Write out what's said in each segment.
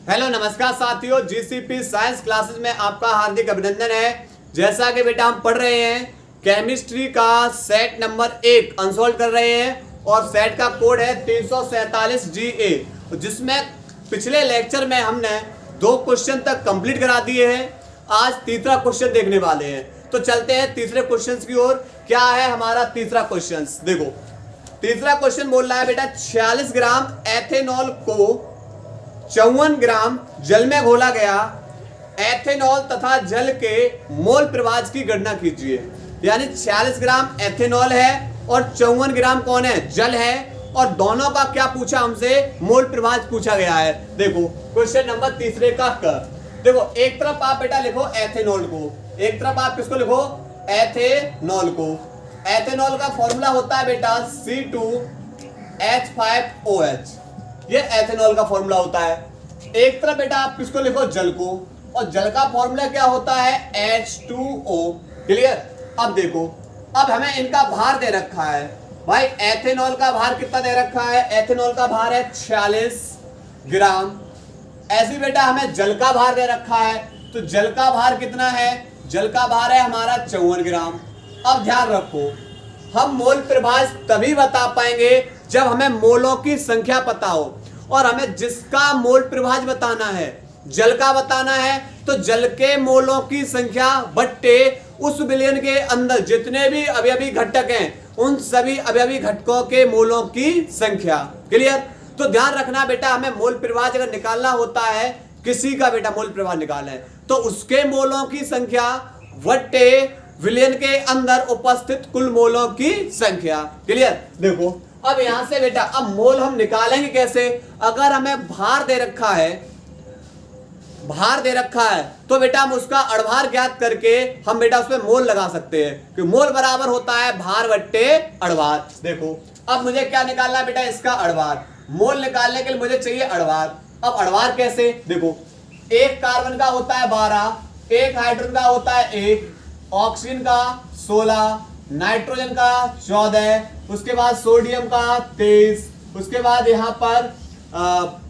Hello नमस्कार साथियों, GCP science classes में आपका हार्दिक अभिनंदन है। जैसा कि बेटा हम पढ़ रहे हैं केमिस्ट्री का सेट नंबर 1 अनसॉल्व कर रहे हैं और सेट का कोड है 347 GA, जिसमें पिछले लेक्चर में हमने 2 क्वेश्चन तक कंप्लीट करा दिए हैं। आज तीसरा क्वेश्चन देखने वाले हैं, तो चलते हैं तीसरे क्वेश्चन की ओर। क्या है हमारा तीसरा क्वेश्चन? देखो, तीसरा क्वेश्चन बोल रहा है बेटा 46 ग्राम एथेनॉल को 54 ग्राम जल में घोला गया एथेनॉल तथा जल के मोल प्रवाह की गणना कीजिए। यानी 46 ग्राम एथेनॉल है और 54 ग्राम कौन है? जल है। और दोनों का क्या पूछा हमसे? मोल प्रवाह पूछा गया है। देखो क्वेश्चन नंबर तीसरे का कर। देखो, एक तरफ आप बेटा लिखो एथेनॉल को, एक तरफ आप किसको लिखो? एथेनॉल को। एथेनॉल का फॉर्मूला होता है बेटा C2H5OH, ये एथेनॉल का फॉर्मूला होता है। एक तरफ बेटा आप किसको लिखो? जल को, और जल का फॉर्मूला क्या होता है? H2O। क्लियर? अब देखो, अब हमें इनका भार दे रखा है भाई। एथेनॉल का भार कितना दे रखा है? एथेनॉल का भार है 46 ग्राम। ऐसे बेटा हमें जल का भार दे रखा है, तो जल का भार कितना है? जल का भार है हमारा 54 ग्राम। अब ध्यान रखो, हम मोल प्रवाह तभी बता पाएंगे जब हमें मोलों की संख्या पता हो, और हमें जिसका मोल प्रवाह बताना है, जल का बताना है, तो जल के मोलों की संख्या बट्टे उस विलयन के अंदर जितने भी अवयवी घटक हैं, उन सभी अवयवी घटकों के मोलों की संख्या। क्लियर? तो ध्यान रखना बेटा, हमें मोल प्रवाह अगर निकालना होता है, किसी का बेटा मोल प्रवाह निकालना है, तो उसके मोलों की संख्या बट्टे विलयन के अंदर उपस्थित कुल मोलों की संख्या। क्लियर? देखो, अब यहां से बेटा अब मोल हम निकालेंगे कैसे? अगर हमें भार दे रखा है, भार दे रखा है, तो बेटा हम उसका अड़भार ज्ञात करके हम बेटा उसमें मोल लगा सकते हैं कि मोल बराबर होता है भार बट्टे अड़भार। देखो, अब मुझे क्या निकालना है बेटा? इसका अड़भार। मोल निकालने के लिए मुझे चाहिए अड़भार। अब अड़भार कैसे? देखो, एक कार्बन का होता है 12, एक हाइड्रोजन का होता है 1, ऑक्सीजन का 16, नाइट्रोजन का 14, उसके बाद सोडियम का 23, उसके बाद यहाँ पर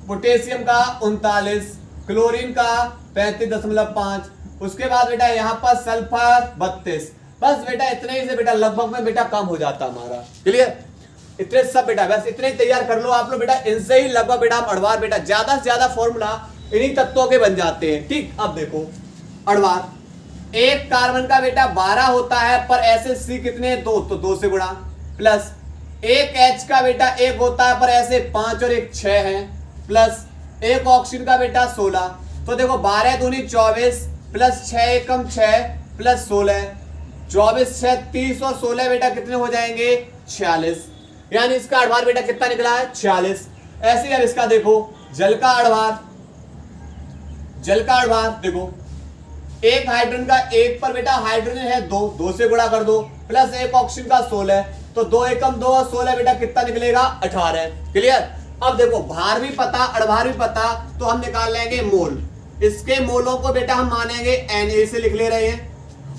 पोटेशियम का 39, क्लोरीन का 35.5, उसके बाद बेटा यहाँ पर सल्फर 32। बस बेटा इतने ही से बेटा लगभग में बेटा काम हो जाता हमारा। क्लियर? इतने सब बेटा बस इतने ही तैयार कर लो आप लोग बेटा। इनसे ही लगभग बेटा हम अड़वार बेटा ज्यादा से ज्यादा फॉर्मूला इन्हीं तत्वों के बन जाते हैं। ठीक, अब देखो अड़वार, एक कार्बन का बेटा 12 होता है, पर ऐसे C कितने? 2, तो 2 से गुणा, प्लस एक H का बेटा 1 होता है, पर ऐसे 5 और 1 6 है, प्लस एक ऑक्सीजन का बेटा 16। तो देखो 12 दूनी 24, प्लस 6 एकम 6, प्लस 16, 24 6 30 और 16 बेटा कितने हो जाएंगे? 46। यानी इसका अड़भार बेटा कितना निकला है? 46। ऐसे अब इसका देखो जल का अड़भार, जल का अड़भार देखो, एक हाइड्रोजन का 1 पर बेटा हाइड्रोजन है 2, 2 से गुणा कर दो, प्लस एक ऑक्सीजन का 16, तो 2 एकम 2 और 16 बेटा कितना निकलेगा? 18। क्लियर? अब देखो भार भी पता, अड़भार भी पता, तो हम निकाल लेंगे मोल। इसके मोलों को बेटा हम मानेंगे Na से लिख ले रहे हैं,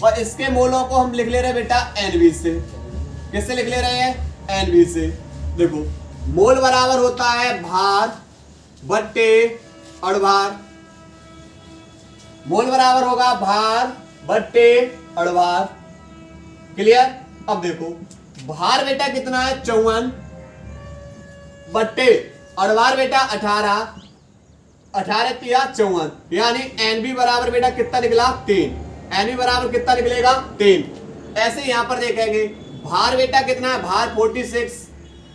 और इसके मोलों को हम लिख ले रहे हैं बेटा Nb से। किससे लिख ले रहे हैं? Nb से। देखो, मोल बराबर होता है भार बट्टे अड़भार। मोल बराबर होगा भार बट्टे अड़भार। क्लियर? अब देखो भार बेटा कितना है? 54 बट्टे अड़भार बेटा 18, 18 तिया 54, यानी Nb बराबर बेटा कितना निकला? 3। Nb बराबर कितना निकलेगा? 3। ऐसे यहां पर देखेंगे भार बेटा कितना है? भार 46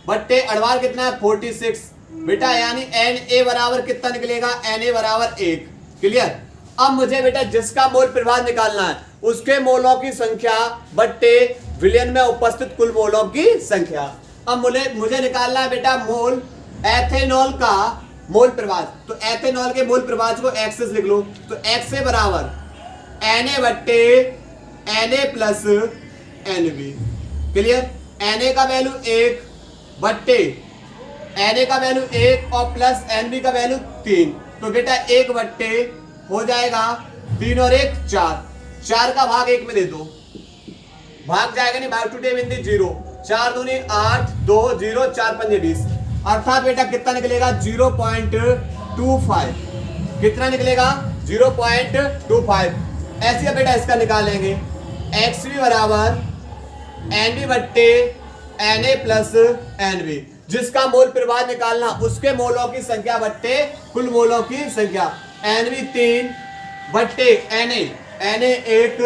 बट्टे अड़भार कितना है? 46 बेटा, यानी Na बराबर कितना निकलेगा? Na बराबर 1। क्लियर? अब मुझे बेटा जिसका मोल प्रवाह निकालना है, उसके मोलों की संख्या बट्टे विलयन में उपस्थित कुल मोलों की संख्या। अब मुझे निकालना है बेटा मोल एथेनॉल का मोल प्रवाह। तो एथेनॉल के मोल प्रवाह को x से लिख लो, तो x से बराबर Na बट्टे Na plus Nb। Clear? Na का वैल्यू 1 बट्टे Na का वैल्यू 1 और प्लस Nb का वैल्यू 3, तो बेटा 1 बट्टे हो जाएगा 3 और 1 4, 4 का भाग 1 में दे दो, भाग जाएगा नहीं, भाग टूटे बिंदी 0, 4 दूनी 8 2 0 4 5 20, अर्थात बेटा कितना निकलेगा? 0.25। कितना निकलेगा 0.25। ऐसे ही बेटा इसका निकालेंगे XV बराबर NV बट्टे Na प्लस NV, जिसका मोल प्रवाह निकालना उसके मोलों की संख्या बट्टे कुल मोलों की संख्या। NV 3 बट्टे Na 1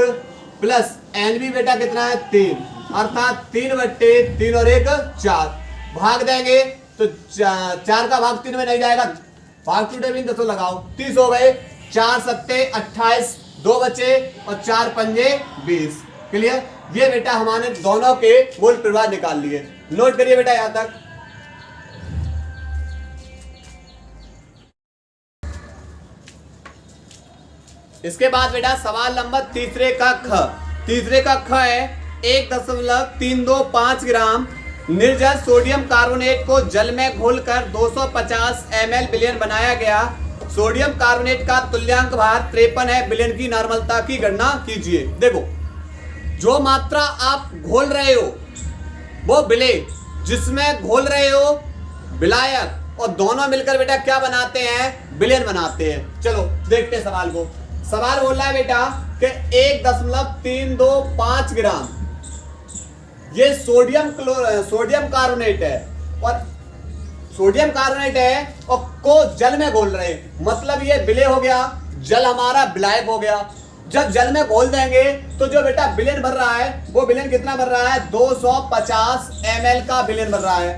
प्लस NV बेटा कितना है 3, अर्थात 3 बट्टे 3 और 1 4। भाग देंगे तो 4 का भाग 3 में नहीं जाएगा, भाग टूटे भी 10 लगाओ 30 हो गए, 4 सत्ते 28, 2 बचे और 4 पंजे 20। क्लियर। ये बेटा हमारे दोनों के मोल प्रवाह निकाल लिए। नोट करिए बेटा यहां तक। इसके बाद बेटा सवाल नंबर तीसरे का ख। तीसरे का ख है 1.325 ग्राम निर्जल सोडियम कार्बोनेट को जल में घोलकर 250 ml विलयन बनाया गया। सोडियम कार्बोनेट का तुल्यांक भार 53 है। विलयन की नॉर्मलता की गणना कीजिए। देखो, जो मात्रा आप घोल रहे हो वो विलेय, जिसमें घोल रहे हो विलायक, और दोनों मिलकर बेटा क्या बनाते हैं, विलयन बनाते हैं। चलो देखते हैं सवाल को। सवाल बोल रहा है बेटा कि 1.325 ग्राम ये सोडियम कार्बोनेट है, और सोडियम कार्बोनेट है और को जल में घोल रहे हैं, मतलब ये विलेय हो गया, जल हमारा विलायक हो गया। जब जल में घोल देंगे तो जो बेटा विलयन भर रहा है वो विलयन कितना भर रहा है, 250 ml का विलयन भर रहा है।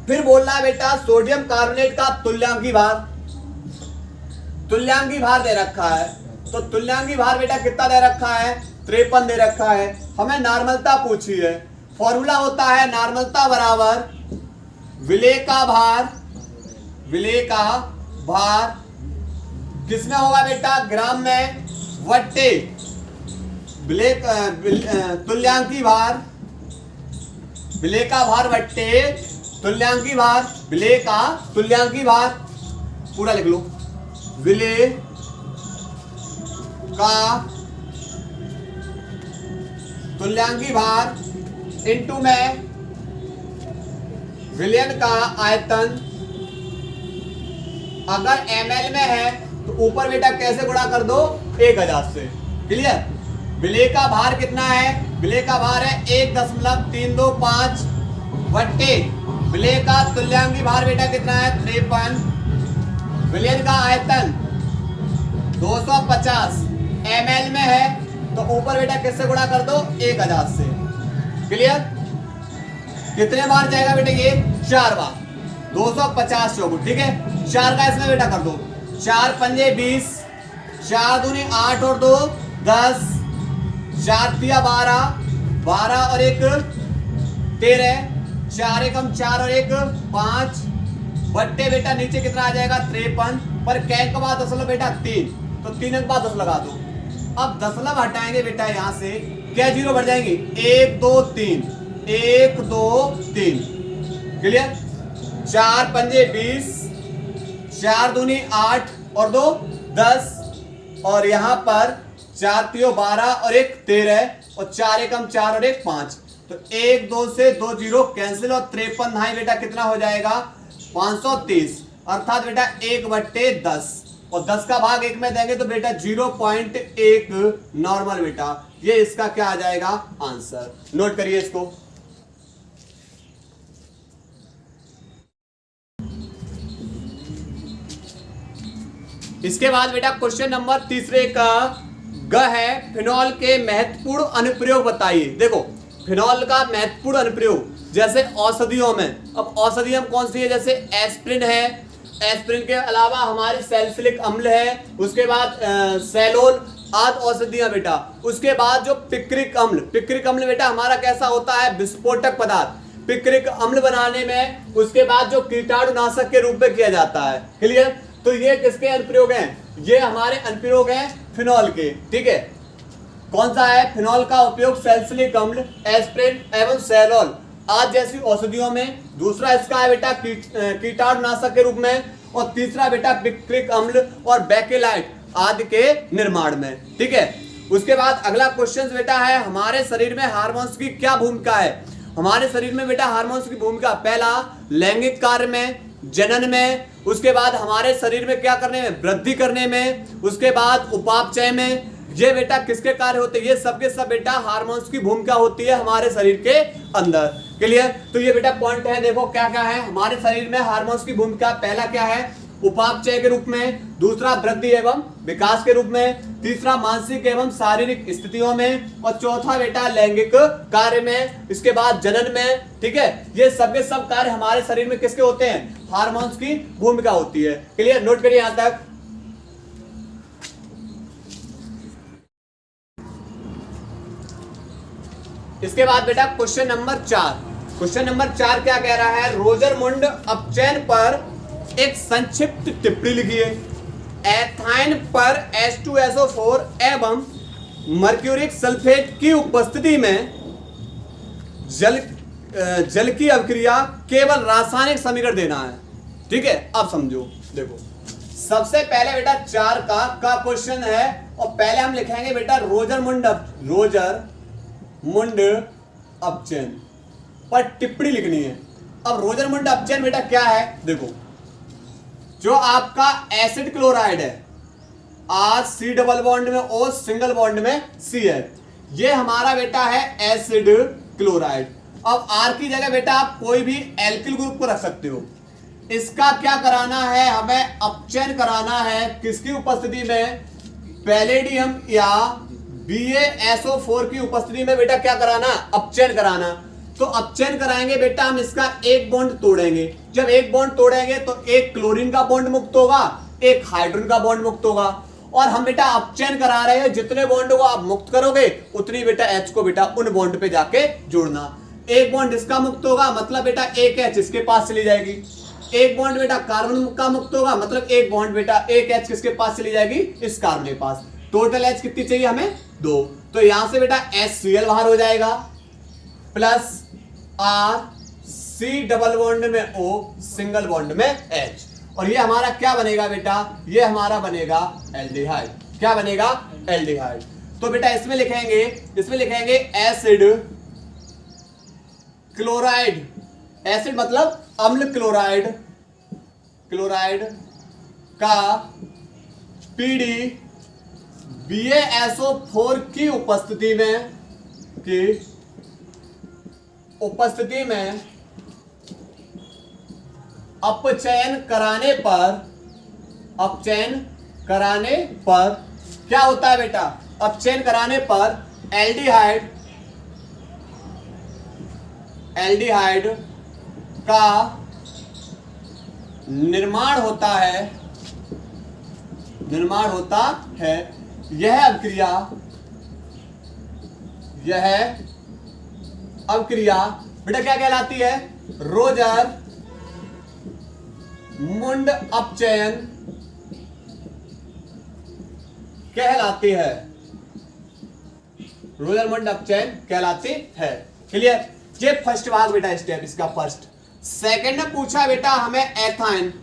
फिर बोल रहा है बेटा सोडियम कार्बोनेट का तुल्यांकी भार, तुल्यांकी भार दे रखा है, तो तुल्यांकी भार बेटा कितना दे रखा है, 53 दे रखा है। हमें नॉर्मलता पूछी है। फॉर्मूला होता है नॉर्मलता बराबर विलेय का भार, विलेय का भार किसमें होगा बेटा, ग्राम में, वट्टे विलेय तुल्यांकी भार, विलेय का भार वट्टे तुल्यांकी भार, विलेय का तुल्यांकी भार पूरा लिख लो, विलेय का तुल्यांकी भार इनटू में विलयन का आयतन। अगर ml में है तो ऊपर बेटा कैसे गुणा कर दो, 1000 से। क्लियर। विलेय का भार कितना है, विलेय का भार है 1.325 वट्टे विलेय का तुल्यांकी भार बेटा कितना है, 53। विलयन का आयतन 250 ml में है तो ऊपर बेटा किससे गुणा कर दो, 1000 से। क्लियर। कितने बार जाएगा बेटे ये, 4 बार, 250 चौगुट, ठीक है। 4 का इसमें बेटा कर दो, 4 पंजे 20, 4 दूनी 8 और 2 10, 4 तिया 12, 12 और 1 13, 4 एकम 4 और 1 5, बट्टे बेटा नीचे कितना आ जाएगा, 53, पर कैक के बाद दशमलव बेटा 3, तो 3 के बाद 10 लगा दो। अब दशमलव हटाएंगे बेटा यहाँ से, क्या जीरो बढ़ जाएंगे, 1 2 3, 1 2 3। क्लियर। 4 पंजे 20, 4 दूनी 8 और 2 10, और यहाँ पर 4 तियो 12 और 1 13, और 4 एकम 4 और 1 5, तो 1 2 से 2 जीरो कैंसिल, और 53 हाई बेटा कितना हो जाएगा, 530, अर्थात बेटा 1/10, और 10 का भाग 1 में देंगे तो बेटा 0.1 नॉर्मल बेटा, ये इसका क्या आ जाएगा, आंसर। नोट करिए इसको। इसके बाद बेटा क्वेश्चन नंबर तीसरे का ग है, फिनॉल के महत्वपूर्ण अनुप्रयोग बताइए। देखो, फिनॉल का महत्वपूर्ण अनुप्रयोग जैसे औषधियों में, अब औषधियां कौन सी है, जैसे एस्प्रिन है, एस्प्रिन के अलावा हमारी सैलिसिलिक अम्ल है, उसके बाद सैलोल आदि औषधियां बेटा। उसके बाद जो पिक्रिक अम्ल, पिक्रिक अम्ल बेटा हमारा कैसा होता है, विस्फोटक पदार्थ। पिक्रिक अम्ल बनाने में उसके बाद जो कीटाणुनाशक के रूप में किया जाता है। क्लियर। तो ये किसके अनुप्रयोग हैं, ये हमारे अनुप्रयोग हैं फिनॉल के, ठीक है। कौन सा है, फिनॉल का उपयोग सैलिसिलिक अम्ल, एस्प्रिन एवं सैलोल आज जैसी औषधियों में। दूसरा इसका है बेटा कीटाणुनाशक के रूप में, और तीसरा बेटा पिक्रिक अम्ल और बेकेलाइट आदि के निर्माण में, ठीक है। उसके बाद अगला क्वेश्चन बेटा है, हमारे शरीर में हार्मोन्स की क्या भूमिका है। हमारे शरीर में बेटा हार्मोन्स की भूमिका, पहला लैंगिक कार्य में, जनन में, उसके बाद हमारे शरीर में क्या करने में, वृद्धि करने में, उसके बाद उपापचय में, ये बेटा किसके कार्य होते हैं, ये सब के सब बेटा हार्मोन्स की भूमिका होती है हमारे शरीर के अंदर। क्लियर? तो ये बेटा पॉइंट है, देखो क्या क्या है हमारे शरीर में हार्मोन्स की भूमिका। पहला क्या है, उपापचय के रूप में, दूसरा वृद्धि एवं विकास के रूप में, तीसरा मानसिक एवं शारीरिक स्थितियों में, और चौथा बेटा लैंगिक कार्य में, इसके बाद जनन में। ठीक है, ये सब के सब कार्य हमारे शरीर में किसके होते हैं, हार्मोन्स की भूमिका होती है। क्लियर? नोट करिए यहां तक। इसके बाद बेटा क्वेश्चन नंबर 4। क्वेश्चन नंबर 4 क्या कह रहा है, रोजरमुंड अपचयन पर एक संक्षिप्त टिप्पणी लिखिए। एथाइन पर H2SO4 एवं मर्क्यूरिक सल्फेट की उपस्थिति में जल की अभिक्रिया केवल रासायनिक समीकरण देना है। ठीक है, अब समझो। देखो सबसे पहले बेटा 4 का क्वेश्चन है, और पहले हम लिखेंगे बेटा रोजरमुंड अपचयन पर टिप्पणी लिखनी है। अब रोजरमुंड अपचयन बेटा क्या है, देखो जो आपका एसिड क्लोराइड है, R C डबल बॉन्ड में O सिंगल बॉन्ड में C है, ये हमारा बेटा है एसिड क्लोराइड। अब R की जगह बेटा आप कोई भी एल्किल ग्रुप को रख सकते हो। इसका क्या कराना है, हमें अपचयन कराना है किसकी उपस्थिति में, पैलेडियम या BaSO4 की उपस्थिति में बेटा क्या कराना, अपचयन कराना। तो अपचयन कराएंगे बेटा हम इसका एक बॉन्ड तोड़ेंगे। जब एक बॉन्ड तोड़ेंगे तो एक क्लोरीन का बॉन्ड मुक्त होगा, एक हाइड्रोजन का बॉन्ड मुक्त होगा। और हम बेटा अपचयन करा रहे हैं, जितने बॉन्ड को आप मुक्त करोगे उतनी बेटा H को बेटा उन बॉन्ड पे जाके जोड़ना। एक बॉन्ड इसका मुक्त होगा मतलब बेटा एक H इसके पास चली जाएगी। एक बॉन्ड बेटा कार्बन का मुक्त होगा मतलब एक बॉन्ड बेटा एक H किसके पास चली जाएगी, इस कार्बन के पास। टोटल H कितनी चाहिए हमें, 2। तो यहां से बेटा HCl बाहर हो जाएगा, plus R C double bond में O सिंगल बॉन्ड में H, और ये हमारा क्या बनेगा बेटा, ये हमारा बनेगा एल्डिहाइड। क्या बनेगा, एल्डिहाइड। तो बेटा इसमें लिखेंगे एसिड क्लोराइड, एसिड मतलब अम्ल क्लोराइड का PD BaSO4 की उपस्थिति में अपचयन कराने पर क्या होता है बेटा, अपचयन कराने पर एल्डिहाइड का निर्माण होता है। यह अभिक्रिया बेटा क्या कहलाती है, रोजरमुंड अपचयन कहलाती है। रोजरमुंड अपचयन कहलाती है। क्लियर? ये फर्स्ट भाग बेटा स्टेप इसका फर्स्ट। सेकंड में पूछा बेटा हमें एथाइन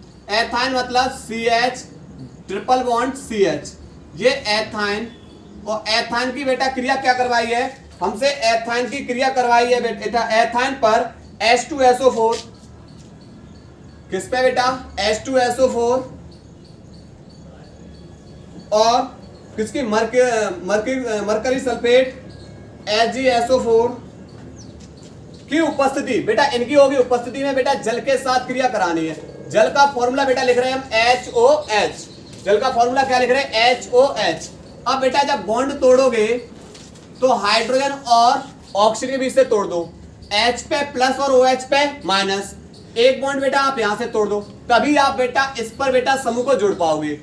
मतलब CH ट्रिपल बॉन्ड CH, ये एथाइन, और एथाइन की बेटा क्रिया क्या करवाई है हमसे, एथाइन की क्रिया करवाई है बेटा एथाइन पर H2SO4, किस पे बेटा, H2SO4, और किसकी मरकरी सल्फेट HgSO4 की उपस्थिति बेटा, इनकी होगी उपस्थिति में बेटा जल के साथ क्रिया करानी है। जल का फॉर्मूला बेटा लिख रहे हैं हम HOH, जल का फॉर्मूला क्या लिख रहे हैं, HOH। अब बेटा जब बॉन्ड तोड़ोगे तो हाइड्रोजन और ऑक्सीजन के बीच से तोड़ दो, H पे प्लस और OH पे माइनस, एक बॉन्ड बेटा आप यहां से तोड़ दो, तभी आप बेटा इस पर बेटा समूह को जोड़ पाओगे।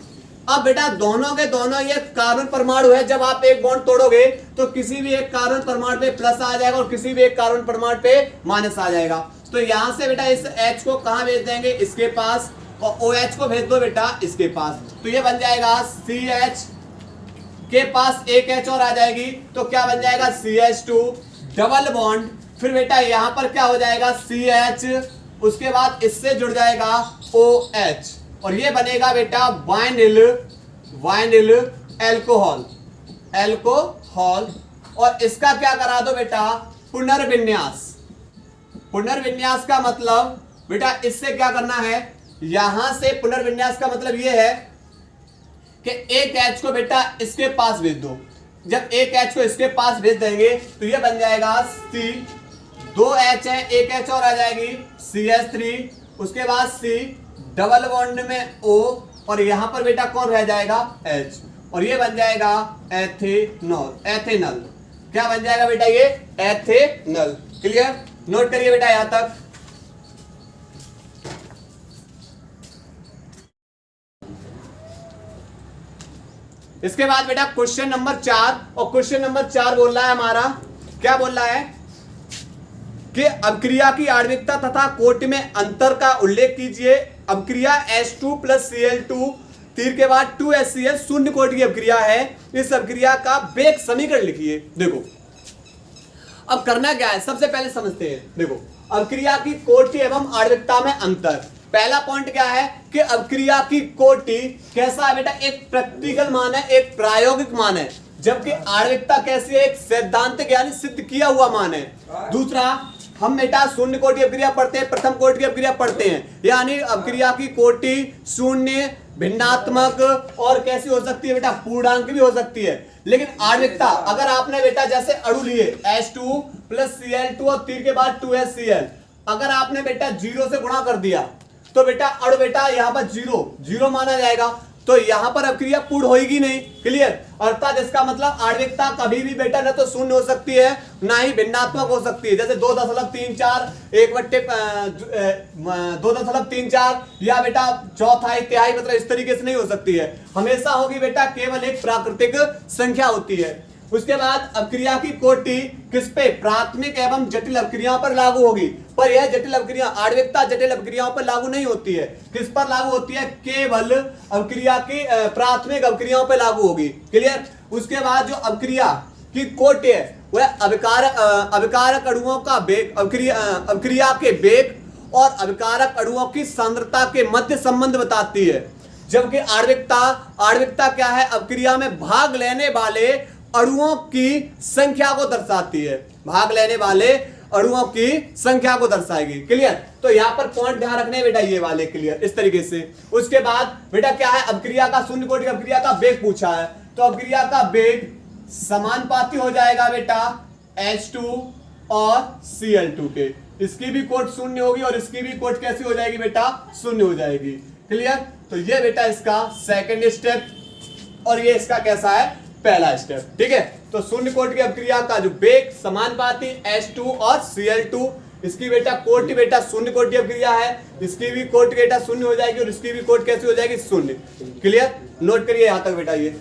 अब बेटा दोनों के दोनों ये कार्बन परमाणु है, जब आप एक बॉन्ड तोड़ोगे तो किसी भी एक कार्बन परमाणु पे प्लस आ जाएगा और किसी भी एक कार्बन परमाणु पे माइनस आ जाएगा। तो यहां से बेटा इस H को कहां भेज देंगे, इसके पास, और OH को भेज दो बेटा इसके पास। तो ये बन जाएगा CH के पास एक H और आ जाएगी, तो क्या बन जाएगा CH2 डबल बॉन्ड, फिर बेटा यहां पर क्या हो जाएगा CH, उसके बाद इससे जुड़ जाएगा OH, और ये बनेगा बेटा वाइनिल एल्कोहल। और इसका क्या करा दो बेटा, पुनर्विन्यास का मतलब बेटा इससे क्या करना है, यहां से पुनर्विन्यास का मतलब ये है कि एक H को बेटा इसके पास भेज दो। जब एक H को इसके पास भेज देंगे तो ये बन जाएगा C, 2H है, एक H और आ जाएगी CH3, उसके बाद C, डबल बॉन्ड में O, और यहां पर बेटा कौन रह जाएगा H, और ये बन जाएगा एथेनॉल। क्या बन जाएगा बेटा ये एथेनॉल। क्लियर, नोट करिए बेटा यहां तक। इसके बाद बेटा क्वेश्चन नंबर 4, और क्वेश्चन नंबर 4 बोल रहा है हमारा, क्या बोल रहा है कि अभिक्रिया की आणविकता तथा कोटि में अंतर का उल्लेख कीजिए। अभिक्रिया H2 प्लस Cl2 तीर के बाद 2HCl शून्य कोटि की अभिक्रिया है। इस अभिक्रिया का वेग समीकरण लिखिए। देखो अब करना क्या है, सबसे पहले समझते हैं। देखो अभिक्रिया की कोटि एवं आणविकता में अंतर। पहला पॉइंट क्या है कि अभिक्रिया की कोटि कैसा है बेटा, एक प्रैक्टिकल मान है, एक प्रायोगिक मान है, जबकि आणविकता कैसी है, एक सैद्धांतिक यानी सिद्ध किया हुआ मान है। दूसरा, हम बेटा शून्य कोटि अभिक्रिया पढ़ते हैं, प्रथम कोटि की अभिक्रिया पढ़ते हैं, यानी अभिक्रिया की कोटि शून्य, भिन्नात्मक और कैसी हो सकती है बेटा, पूर्णांक भी हो सकती है। लेकिन आणविकता, अगर आपने बेटा जैसे अणु लिए H2 प्लस Cl2 और तीर के बाद 2HCl, अगर आपने बेटा 0 से गुणा कर दिया तो बेटा अणु बेटा यहाँ पर 0 माना जाएगा, तो यहाँ पर अभिक्रिया पूर्ण होगी नहीं। क्लियर, अर्थात इसका मतलब आणविकता कभी भी बेटा न तो शून्य हो सकती है ना ही भिन्नात्मक हो सकती है। जैसे 2.34 2.34 या बेटा चौथाई तिहाई, मतलब इस तरीके से नहीं हो सकती है, हमेशा होगी बेटा केवल एक प्राकृतिक संख्या होती है। उसके बाद अभिक्रिया की कोटि किस पे, प्राथमिक एवं जटिल अभिक्रियाओं पर लागू होगी, पर यह जटिल अभिक्रिया आणविकता जटिल अभिक्रियाओं पर लागू नहीं होती है। किस पर लागू होती है, केवल अभिक्रिया की प्राथमिक अभिक्रियाओं पर लागू होगी। क्लियर, उसके बाद जो अभिक्रिया की कोटि है वह अभिकारक अणुओं का वेग, अभिक्रिया के वेग और अभिकारक अणुओं की सांद्रता के मध्य संबंध बताती है। जबकि आणविकता क्या है, अभिक्रिया में भाग लेने वाले अणुओं की संख्या को दर्शाती है, भाग लेने वाले अणुओं की संख्या को दर्शाएगी। क्लियर, तो यहाँ पर पॉइंट ध्यान रखने बेटा ये वाले। क्लियर, इस तरीके से। उसके बाद बेटा क्या है, अभिक्रिया का शून्य कोटि अभिक्रिया का वेग पूछा है, तो अभिक्रिया का वेग समानुपाती हो जाएगा बेटा H2 और Cl2 के। इसकी भी कोट शून्य होगी और इसकी भी कोट कैसी हो जाएगी बेटा, शून्य हो जाएगी। क्लियर, तो ये बेटा इसका सेकंड स्टेप और ये इसका कैसा है, पहला स्टेप। ठीक है, तो शून्य कोटि की अभिक्रिया का जो वेग समानुपाती H2 और Cl2, इसकी बेटा कोटि बेटा शून्य कोटि अभिक्रिया है, इसकी भी कोटि बेटा शून्य हो जाएगी और इसकी भी कोटि कैसी हो जाएगी, शून्य। क्लियर, नोट करिए यहां तक बेटा ये।